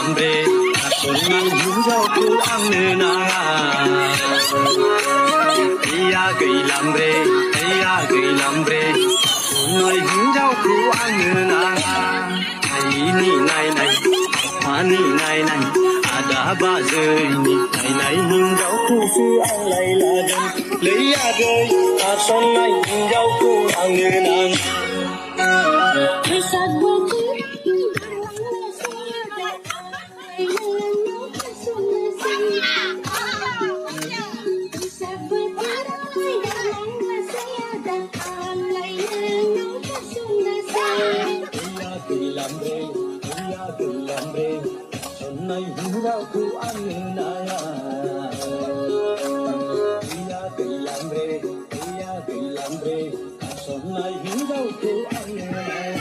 lambre Sonai hinjau ku angna Iya gei lambre Sonai hinjau ku angna Ini nai nai Ani nai nai Ada ba rơi Nai nai hinjau ku su ang lai la gan Lấy ya gei Sonai hinjau ku angna Sonai hinjau ku angna Iya gei lambre Sonai hinjau ku angna